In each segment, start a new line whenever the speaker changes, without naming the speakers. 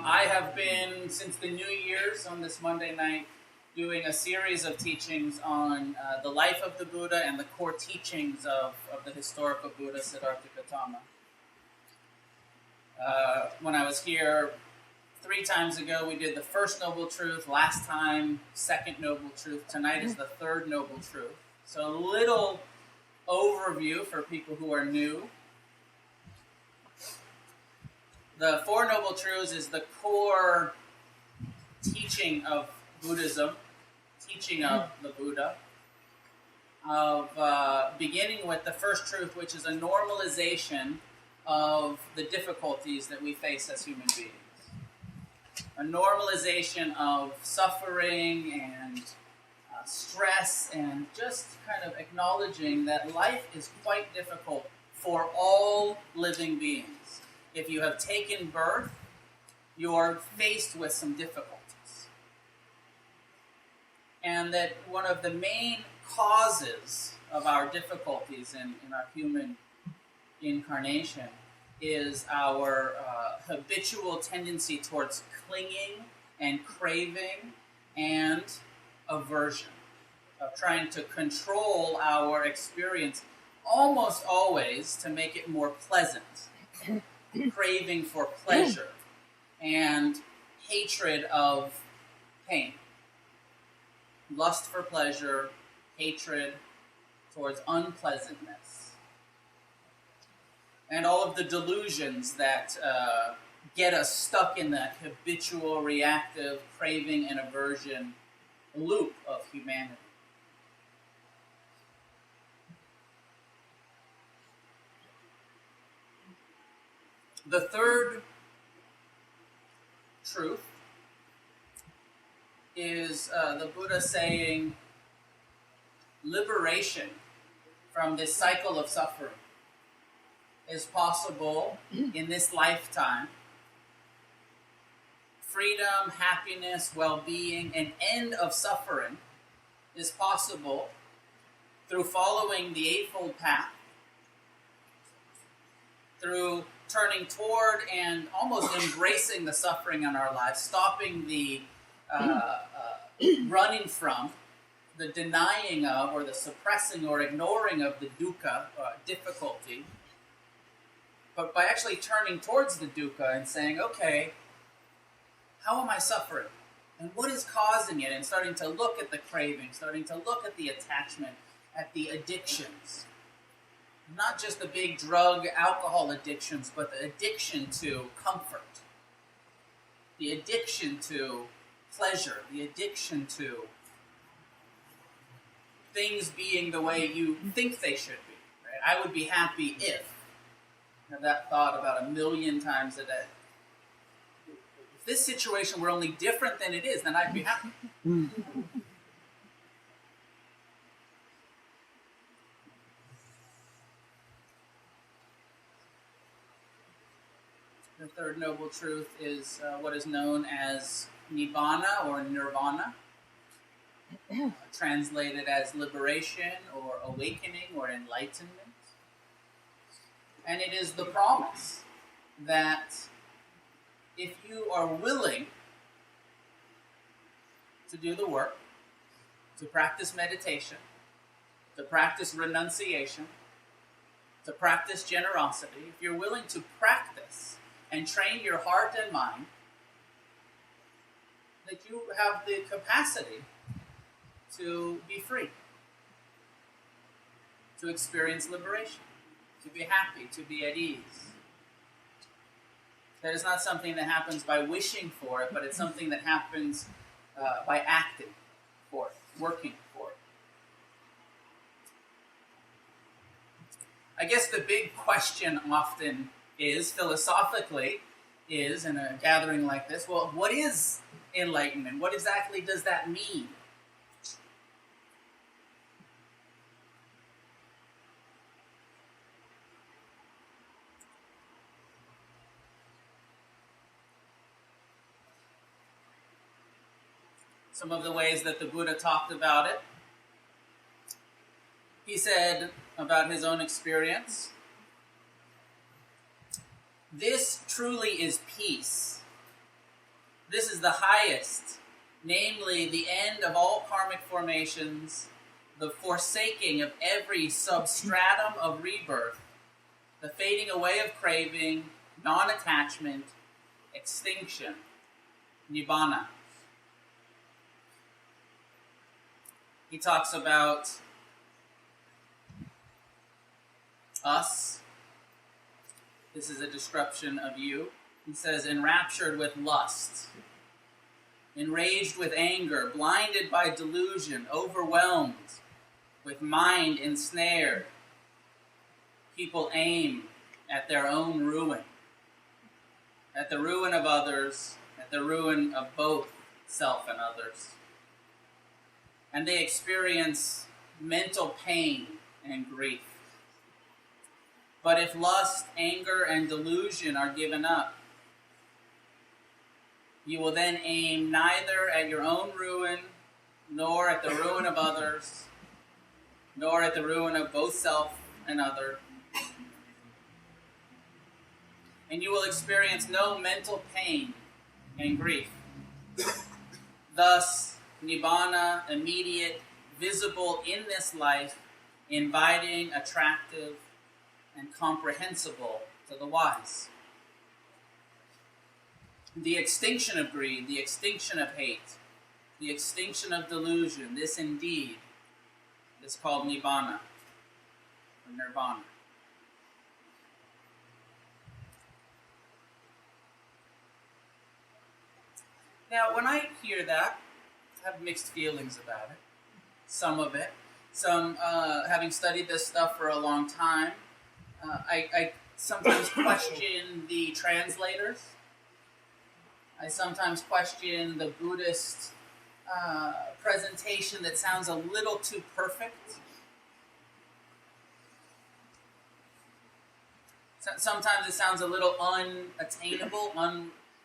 I have been, since the New Year's on this Monday night, doing a series of teachings on the life of the Buddha and the core teachings of the historical Buddha, Siddhartha Gautama. When I was here 3 times ago, we did the first Noble Truth. Last time, second Noble Truth. Tonight is the third Noble Truth. So a little overview for people who are new. The Four Noble Truths is the core teaching of Buddhism, teaching of the Buddha, of beginning with the first truth, which is a normalization of the difficulties that we face as human beings. A normalization of suffering and stress, and just kind of acknowledging that life is quite difficult for all living beings. If you have taken birth, you're faced with some difficulties. And that one of the main causes of our difficulties in our human incarnation is our habitual tendency towards clinging and craving and aversion, of trying to control our experience almost always to make it more pleasant. Craving for pleasure and hatred of pain. Lust for pleasure, hatred towards unpleasantness. And all of the delusions that get us stuck in that habitual, reactive, craving and aversion loop of humanity. The third truth is the Buddha saying liberation from this cycle of suffering is possible in this lifetime. Freedom, happiness, well-being, and end of suffering is possible through following the Eightfold Path, through turning toward and almost embracing the suffering in our lives, stopping the running from, the denying of, or the suppressing or ignoring of the dukkha, difficulty, but by actually turning towards the dukkha and saying, okay, how am I suffering? And what is causing it? And starting to look at the craving, starting to look at the attachment, at the addictions. Not just the big drug, alcohol addictions, but the addiction to comfort, the addiction to pleasure, the addiction to things being the way you think they should be. Right? I would be happy if. I have that thought about 1,000,000 times a day. If this situation were only different than it is, then I'd be happy. The third noble truth is what is known as Nibbana or Nirvana, translated as liberation or awakening or enlightenment. And it is the promise that if you are willing to do the work, to practice meditation, to practice renunciation, to practice generosity, if you're willing to practice and train your heart and mind, that you have the capacity to be free, to experience liberation, to be happy, to be at ease. That is not something that happens by wishing for it, but it's something that happens by acting for it, working for it. I guess the big question often is, philosophically, is in a gathering like this, well, what is enlightenment? What exactly does that mean? Some of the ways that the Buddha talked about it. He said about his own experience, "This truly is peace, This is the highest, namely the end of all karmic formations, the forsaking of every substratum of rebirth, the fading away of craving, non-attachment, extinction, Nibbana. He talks about us. This is a description of you. He says, enraptured with lust, enraged with anger, blinded by delusion, overwhelmed with mind ensnared. People aim at their own ruin, at the ruin of others, at the ruin of both self and others. And they experience mental pain and grief. But if lust, anger, and delusion are given up, you will then aim neither at your own ruin, nor at the ruin of others, nor at the ruin of both self and other. And you will experience no mental pain and grief. Thus, Nibbana, immediate, visible in this life, inviting, attractive, and comprehensible to the wise. The extinction of greed, the extinction of hate, the extinction of delusion, this indeed is called Nibbana, or Nirvana. Now, when I hear that, I have mixed feelings about it. Some of it. Some, having studied this stuff for a long time, I sometimes question the translators. I sometimes question the Buddhist presentation that sounds a little too perfect. Sometimes it sounds a little unattainable,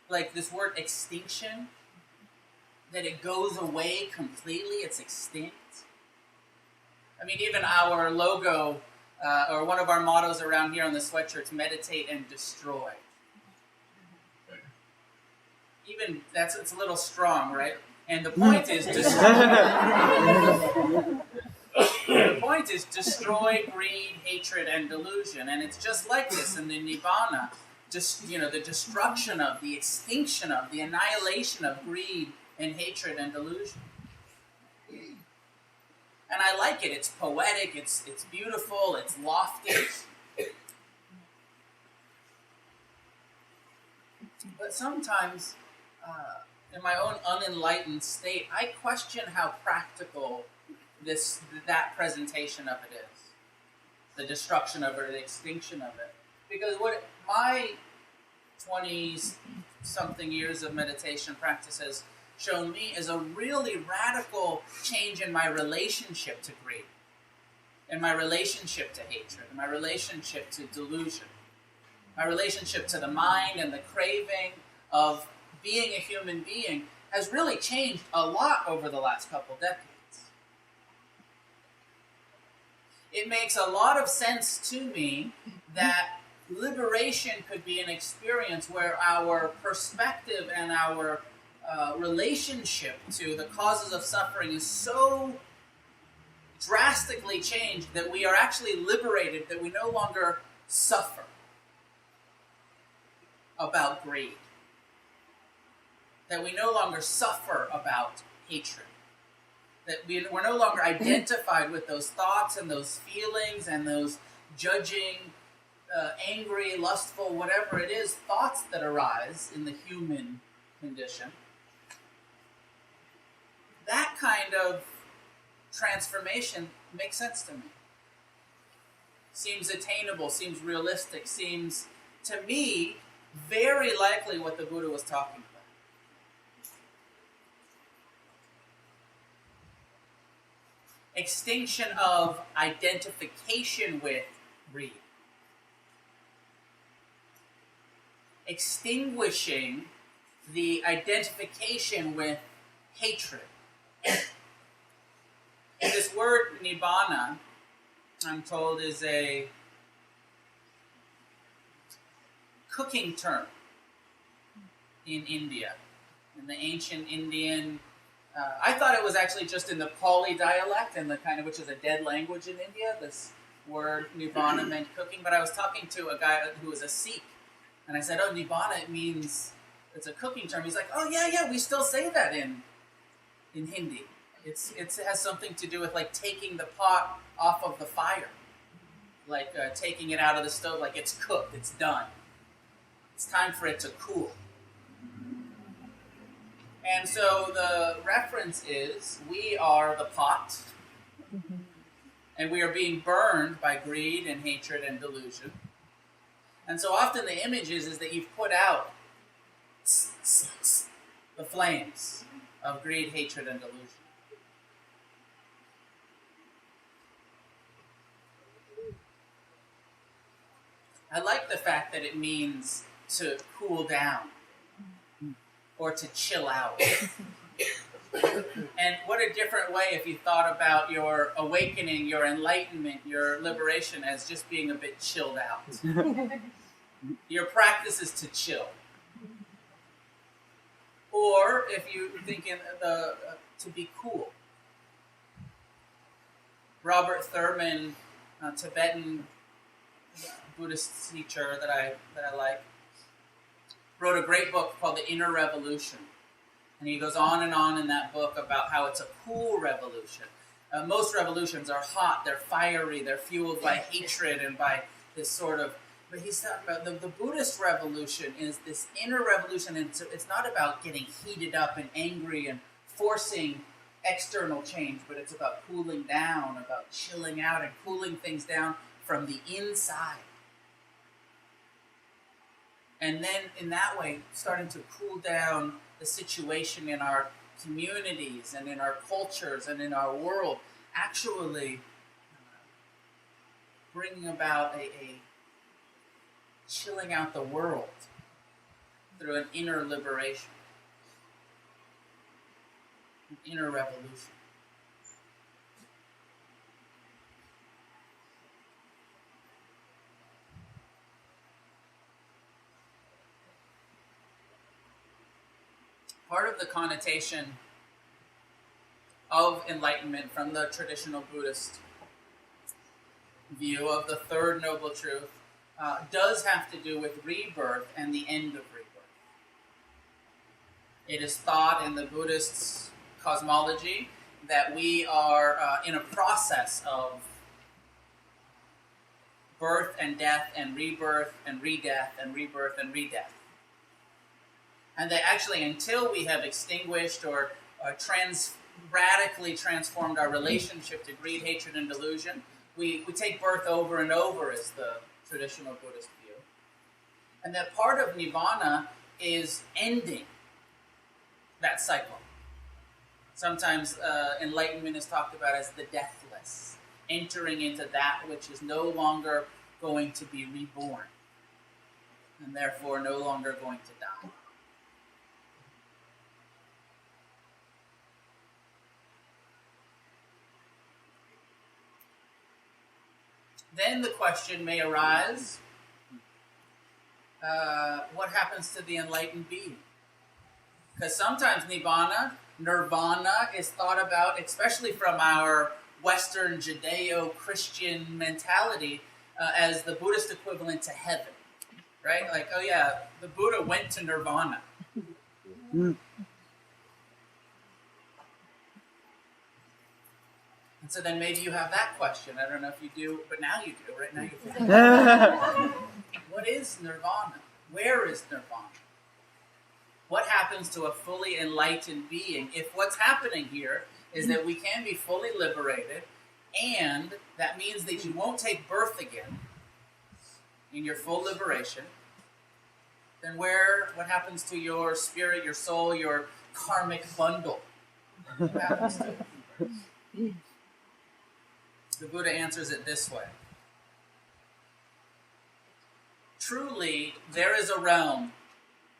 like this word extinction, that it goes away completely, it's extinct. I mean, even our logo, or one of our mottos around here on the sweatshirts, meditate and destroy. Even it's a little strong, right? And the point is the point is destroy greed, hatred, and delusion. And it's just like this in the Nibbana. Just, the destruction of, the extinction of, the annihilation of greed and hatred and delusion. And I like it. It's poetic, it's beautiful, it's lofty. But sometimes, in my own unenlightened state, I question how practical that presentation of it is. The destruction of it, the extinction of it. Because what my 20-something years of meditation practice has shown me is a really radical change in my relationship to greed, in my relationship to hatred, in my relationship to delusion, my relationship to the mind and the craving of being a human being has really changed a lot over the last couple decades. It makes a lot of sense to me that liberation could be an experience where our perspective and our relationship to the causes of suffering is so drastically changed that we are actually liberated, that we no longer suffer about greed, that we no longer suffer about hatred, that we're no longer identified with those thoughts and those feelings and those judging, angry, lustful, whatever it is, thoughts that arise in the human condition. That kind of transformation makes sense to me. Seems attainable, seems realistic, seems, to me, very likely what the Buddha was talking about. Extinction of identification with greed. Extinguishing the identification with hatred. And this word Nibbana, I'm told, is a cooking term in India. in the ancient Indian. I thought it was actually just in the Pali dialect, and the kind of which is a dead language in India. This word Nirvana meant cooking, but I was talking to a guy who was a Sikh, and I said, "Oh, Nirvana, it means it's a cooking term." He's like, "Oh yeah, we still say that in Hindi. It has something to do with like taking the pot off of the fire, like taking it out of the stove, like it's cooked, it's done. It's time for it to cool." And so the reference is we are the pot, and we are being burned by greed and hatred and delusion. And so often the image is that you've put out the flames of greed, hatred, and delusion. I like the fact that it means to cool down or to chill out. And what a different way if you thought about your awakening, your enlightenment, your liberation as just being a bit chilled out. Your practice is to chill. Or if you're thinking to be cool. Robert Thurman, a Tibetan Buddhist teacher that I like, wrote a great book called The Inner Revolution. And he goes on in that book about how it's a cool revolution. Most revolutions are hot, they're fiery, they're fueled by hatred and by this sort of... But he's talking about the Buddhist revolution is this inner revolution, and it's not about getting heated up and angry and forcing external change, but it's about cooling down, about chilling out and cooling things down from the inside. And then in that way, starting to cool down the situation in our communities and in our cultures and in our world, actually bringing about a chilling out the world through an inner liberation, an inner revolution. Part of the connotation of enlightenment from the traditional Buddhist view of the third noble truth does have to do with rebirth and the end of rebirth. It is thought in the Buddhist cosmology that we are in a process of birth and death and rebirth and re-death and rebirth and re-death. And that actually until we have extinguished or radically transformed our relationship to greed, hatred, and delusion, we take birth over and over as the traditional Buddhist view. And that part of Nirvana is ending that cycle. Sometimes enlightenment is talked about as the deathless, entering into that which is no longer going to be reborn, and therefore no longer going to die. Then the question may arise, what happens to the enlightened being? Because sometimes Nirvana is thought about, especially from our Western Judeo-Christian mentality, as the Buddhist equivalent to heaven, right? Like, oh yeah, the Buddha went to Nirvana. And so then maybe you have that question. I don't know if you do, but now you do. Right now you think, what is Nirvana? Where is Nirvana? What happens to a fully enlightened being if what's happening here is that we can be fully liberated, and that means that you won't take birth again in your full liberation? Then what happens to your spirit, your soul, your karmic bundle? What happens to it? The Buddha answers it this way. Truly, there is a realm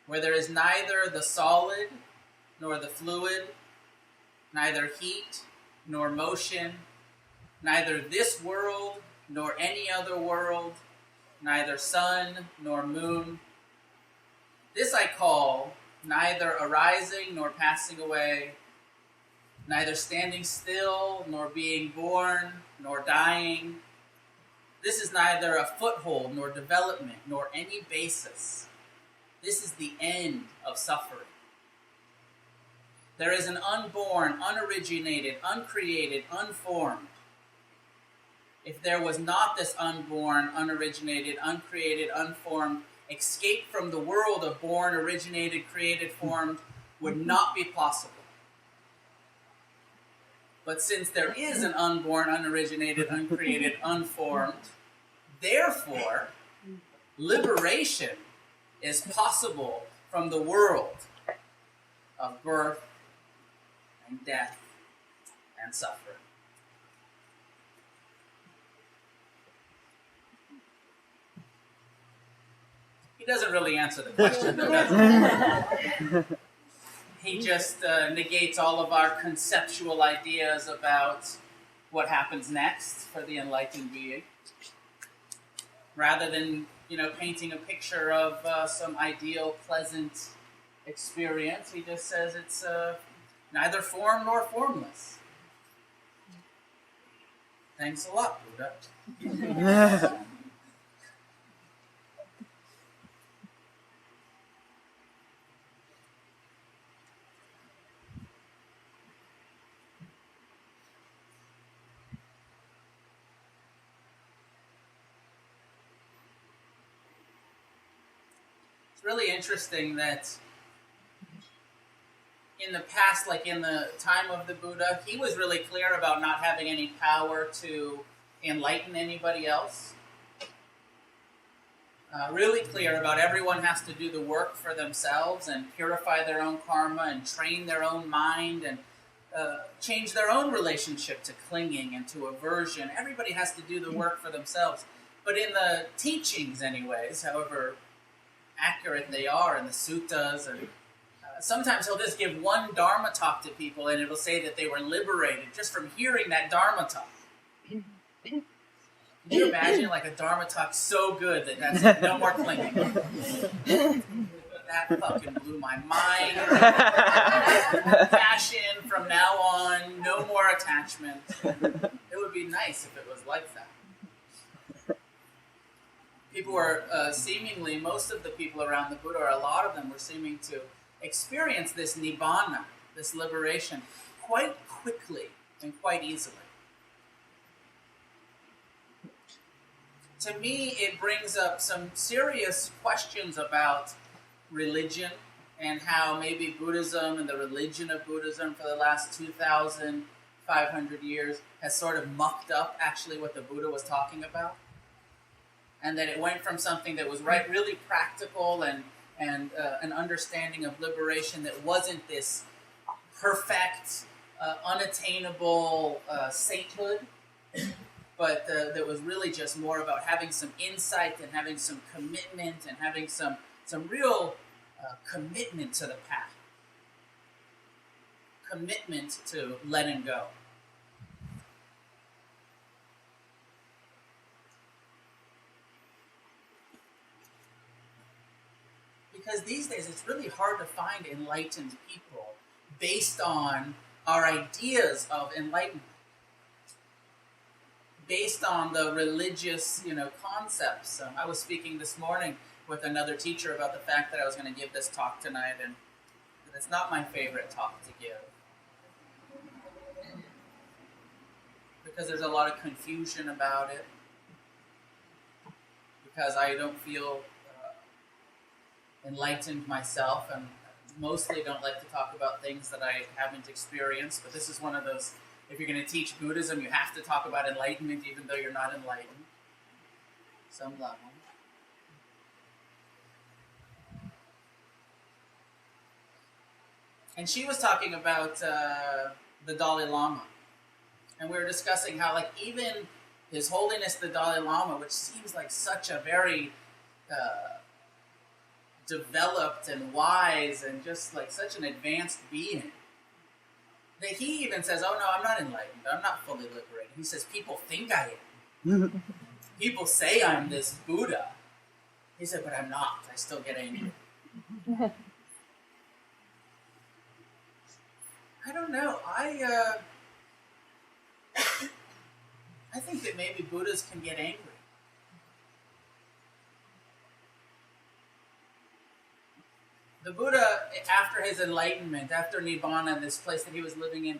where there is neither the solid nor the fluid, neither heat nor motion, neither this world nor any other world, neither sun nor moon. This I call neither arising nor passing away, neither standing still nor being born nor dying. This is neither a foothold nor development nor any basis. This is the end of suffering. There is an unborn, unoriginated, uncreated, unformed. If there was not this unborn, unoriginated, uncreated, unformed, escape from the world of born, originated, created, formed would not be possible. But since there is an unborn, unoriginated, uncreated, unformed, therefore, liberation is possible from the world of birth and death and suffering. He doesn't really answer the question, though, does he? He just negates all of our conceptual ideas about what happens next for the enlightened being. Rather than, painting a picture of some ideal, pleasant experience, he just says it's neither form nor formless. Thanks a lot, Buddha. It's really interesting that in the past, like in the time of the Buddha, he was really clear about not having any power to enlighten anybody else. Really clear about everyone has to do the work for themselves and purify their own karma and train their own mind and change their own relationship to clinging and to aversion. Everybody has to do the work for themselves. But in the teachings anyways, however accurate they are in the suttas, and sometimes he'll just give one Dharma talk to people and it'll say that they were liberated just from hearing that Dharma talk. Can you imagine like a Dharma talk so good that that's it, no more clinging? That fucking blew my mind. Passion from now on, no more attachment. It would be nice if it was like that. People were seemingly, most of the people around the Buddha, or a lot of them were seeming to experience this Nibbana, this liberation, quite quickly and quite easily. To me, it brings up some serious questions about religion and how maybe Buddhism and the religion of Buddhism for the last 2,500 years has sort of mucked up actually what the Buddha was talking about. And that it went from something that was really practical and an understanding of liberation that wasn't this perfect, unattainable sainthood, but that was really just more about having some insight and having some commitment and having some real commitment to the path. Commitment to letting go. Because these days it's really hard to find enlightened people based on our ideas of enlightenment, based on the religious, concepts. I was speaking this morning with another teacher about the fact that I was going to give this talk tonight, and that it's not my favorite talk to give. Because there's a lot of confusion about it. Because I don't feel enlightened myself, and mostly don't like to talk about things that I haven't experienced, but this is one of those, if you're going to teach Buddhism, you have to talk about enlightenment even though you're not enlightened. Some level. And she was talking about the Dalai Lama. And we were discussing how even His Holiness the Dalai Lama, which seems like such a very developed and wise and just such an advanced being, that he even says, oh no, I'm not enlightened, I'm not fully liberated. He says, people think I am. People say I'm this Buddha. He said, but I'm not. I still get angry. don't know. I think that maybe Buddhas can get angry. The Buddha, after his enlightenment, after Nirvana, this place that he was living in,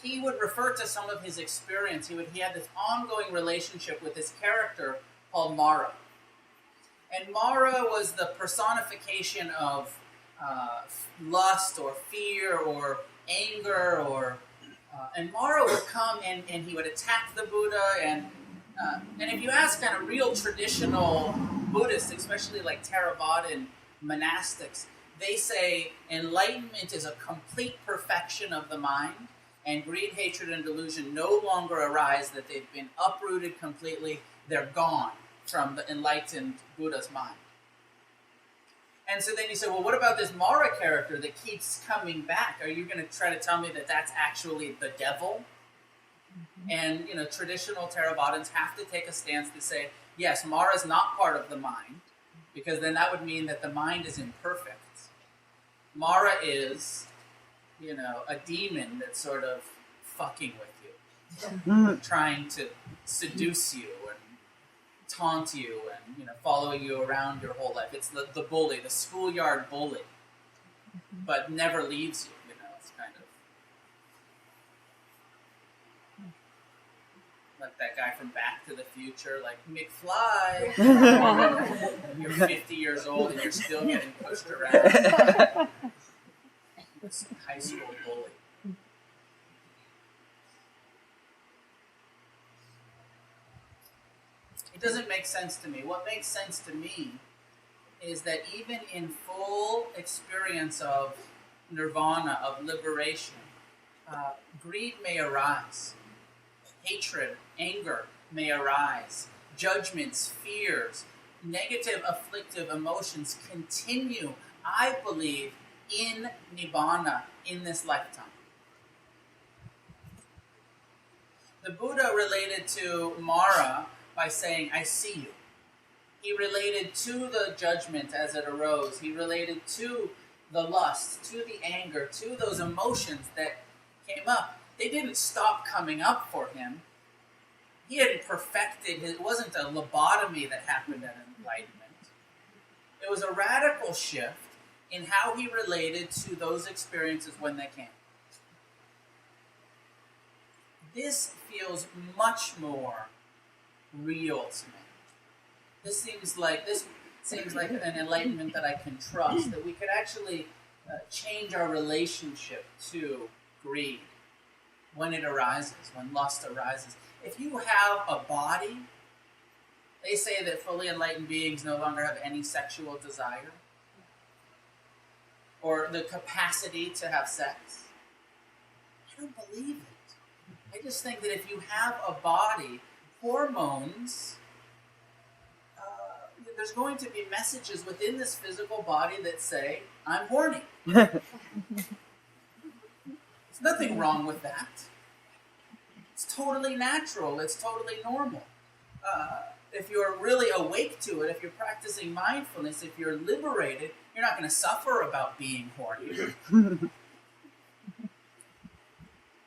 he would refer to some of his experience. He had this ongoing relationship with this character called Mara. And Mara was the personification of lust or fear or anger, and Mara would come and he would attack the Buddha. And if you ask kind of real traditional Buddhists, especially like Theravadan monastics, they say enlightenment is a complete perfection of the mind, and greed, hatred, and delusion no longer arise, that they've been uprooted completely, they're gone from the enlightened Buddha's mind. And so then you say, well, what about this Mara character that keeps coming back? Are you going to try to tell me that that's actually the devil? And, traditional Theravadins have to take a stance to say, yes, Mara is not part of the mind, because then that would mean that the mind is imperfect. Mara is, a demon that's sort of fucking with you, trying to seduce you and taunt you and, following you around your whole life. It's the bully, the schoolyard bully, but never leaves you. It's kind of like that guy from Back to the Future, like McFly. You're 50 years old and you're still getting pushed around. It's a high school bully. It doesn't make sense to me. What makes sense to me is that even in full experience of nirvana, of liberation, greed may arise. Hatred, anger may arise. Judgments, fears, negative afflictive emotions continue, I believe, in Nibbana in this lifetime. The Buddha related to Mara by saying, I see you. He related to the judgment as it arose. He related to the lust, to the anger, to those emotions that came up. They didn't stop coming up for him. He hadn't perfected it wasn't a lobotomy that happened at Enlightenment. It was a radical shift in how he related to those experiences when they came. This feels much more real to me. This seems like an enlightenment that I can trust, that we could actually change our relationship to greed when it arises, when lust arises. If you have a body, they say that fully enlightened beings no longer have any sexual desire or the capacity to have sex. I don't believe it. I just think that if you have a body, hormones, there's going to be messages within this physical body that say, I'm horny. There's nothing wrong with that. It's totally natural. It's totally normal. If you're really awake to it, if you're practicing mindfulness, if you're liberated, you're not going to suffer about being horny.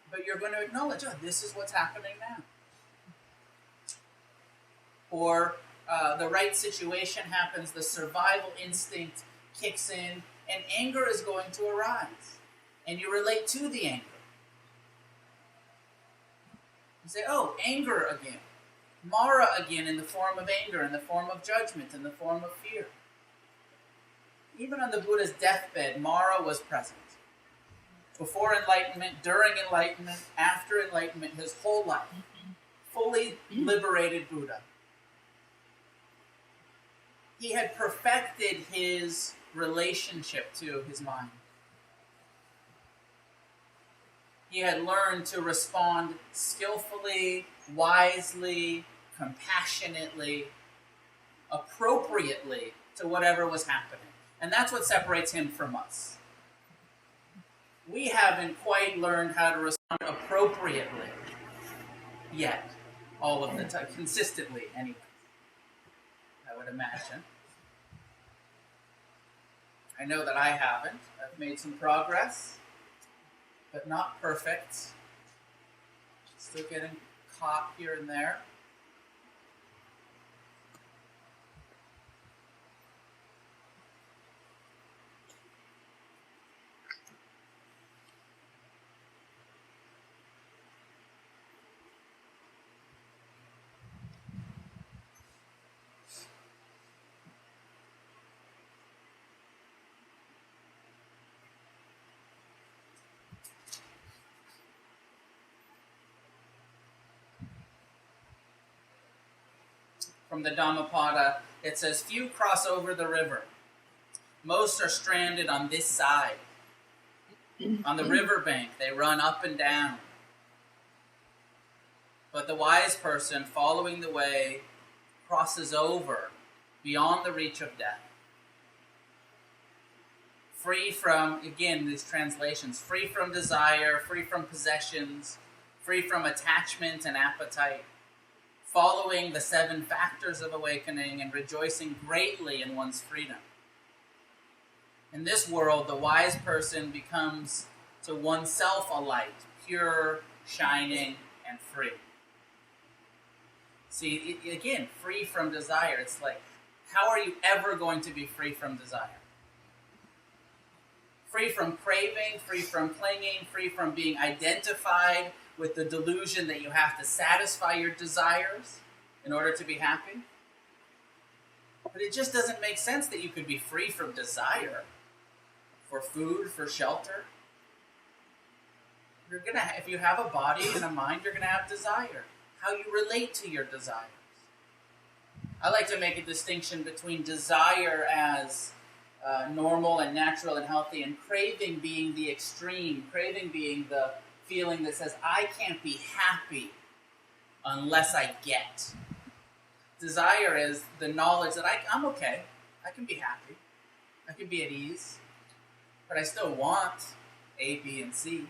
But you're going to acknowledge, this is what's happening now. Or the right situation happens, the survival instinct kicks in, and anger is going to arise. And you relate to the anger. You say, anger again. Mara again in the form of anger, in the form of judgment, in the form of fear. Even on the Buddha's deathbed, Mara was present. Before enlightenment, during enlightenment, after enlightenment, his whole life. Fully liberated Buddha. He had perfected his relationship to his mind. He had learned to respond skillfully, wisely, compassionately, appropriately to whatever was happening. And that's what separates him from us. We haven't quite learned how to respond appropriately yet, all of the time, consistently anyway, I would imagine. I know that I haven't. I've made some progress. but not perfect. Still getting caught here and there. From the Dhammapada, it says, few cross over the river. Most are stranded on this side. On the riverbank, they run up and down. But the wise person, following the way, crosses over beyond the reach of death. Free from, again, these translations, free from desire, free from possessions, free from attachment and appetite, following the 7 factors of awakening and rejoicing greatly in one's freedom. In this world, the wise person becomes to oneself a light, pure, shining, and free. See, again, free from desire. It's like, how are you ever going to be free from desire? Free from craving, free from clinging, free from being identified with the delusion that you have to satisfy your desires in order to be happy. But it just doesn't make sense that you could be free from desire for food, for shelter. If you have a body and a mind, you're going to have desire. How you relate to your desires. I like to make a distinction between desire as normal and natural and healthy, and craving being the extreme, craving being the feeling that says, I can't be happy unless I get. Desire is the knowledge that I'm okay, I can be happy, I can be at ease, but I still want A, B, and C.